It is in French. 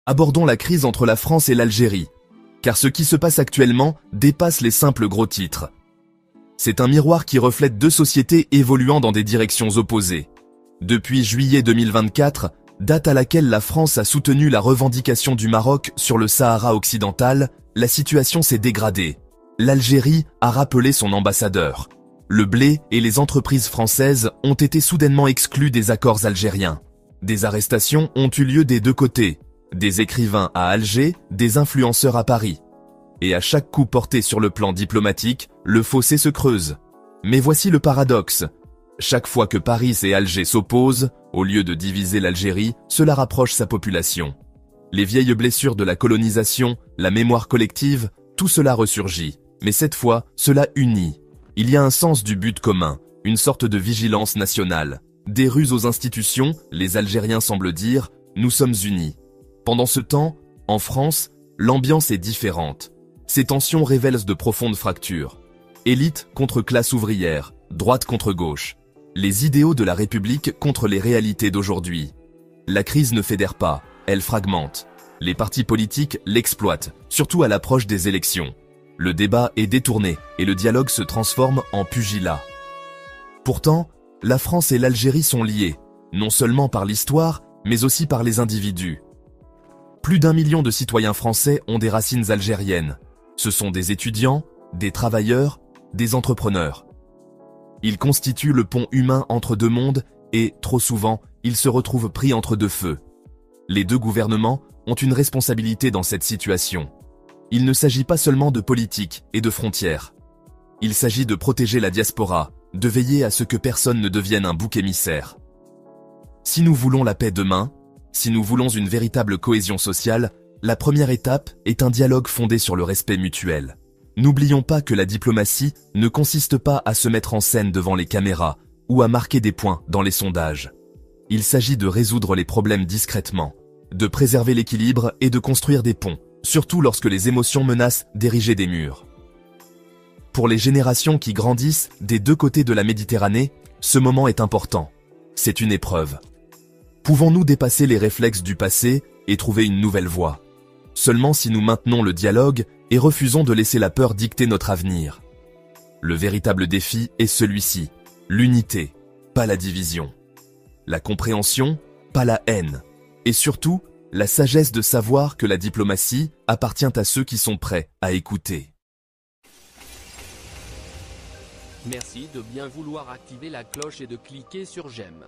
Abordons la crise entre la France et l'Algérie, car ce qui se passe actuellement dépasse les simples gros titres. C'est un miroir qui reflète deux sociétés évoluant dans des directions opposées. Depuis juillet 2024, date à laquelle la France a soutenu la revendication du Maroc sur le Sahara occidental, la situation s'est dégradée. L'Algérie a rappelé son ambassadeur. Le blé et les entreprises françaises ont été soudainement exclus des accords algériens. Des arrestations ont eu lieu des deux côtés. Des écrivains à Alger, des influenceurs à Paris. Et à chaque coup porté sur le plan diplomatique, le fossé se creuse. Mais voici le paradoxe. Chaque fois que Paris et Alger s'opposent, au lieu de diviser l'Algérie, cela rapproche sa population. Les vieilles blessures de la colonisation, la mémoire collective, tout cela ressurgit. Mais cette fois, cela unit. Il y a un sens du but commun, une sorte de vigilance nationale. Des ruses aux institutions, les Algériens semblent dire « nous sommes unis ». Pendant ce temps, en France, l'ambiance est différente. Ces tensions révèlent de profondes fractures. Élite contre classe ouvrière, droite contre gauche. Les idéaux de la République contre les réalités d'aujourd'hui. La crise ne fédère pas, elle fragmente. Les partis politiques l'exploitent, surtout à l'approche des élections. Le débat est détourné et le dialogue se transforme en pugilat. Pourtant, la France et l'Algérie sont liées, non seulement par l'histoire, mais aussi par les individus. Plus d'1 million de citoyens français ont des racines algériennes. Ce sont des étudiants, des travailleurs, des entrepreneurs. Ils constituent le pont humain entre deux mondes et, trop souvent, ils se retrouvent pris entre deux feux. Les deux gouvernements ont une responsabilité dans cette situation. Il ne s'agit pas seulement de politique et de frontières. Il s'agit de protéger la diaspora, de veiller à ce que personne ne devienne un bouc émissaire. Si nous voulons la paix demain, si nous voulons une véritable cohésion sociale, la première étape est un dialogue fondé sur le respect mutuel. N'oublions pas que la diplomatie ne consiste pas à se mettre en scène devant les caméras ou à marquer des points dans les sondages. Il s'agit de résoudre les problèmes discrètement, de préserver l'équilibre et de construire des ponts, surtout lorsque les émotions menacent d'ériger des murs. Pour les générations qui grandissent des deux côtés de la Méditerranée, ce moment est important. C'est une épreuve. Pouvons-nous dépasser les réflexes du passé et trouver une nouvelle voie? Seulement si nous maintenons le dialogue et refusons de laisser la peur dicter notre avenir. Le véritable défi est celui-ci, l'unité, pas la division. La compréhension, pas la haine. Et surtout, la sagesse de savoir que la diplomatie appartient à ceux qui sont prêts à écouter. Merci de bien vouloir activer la cloche et de cliquer sur j'aime.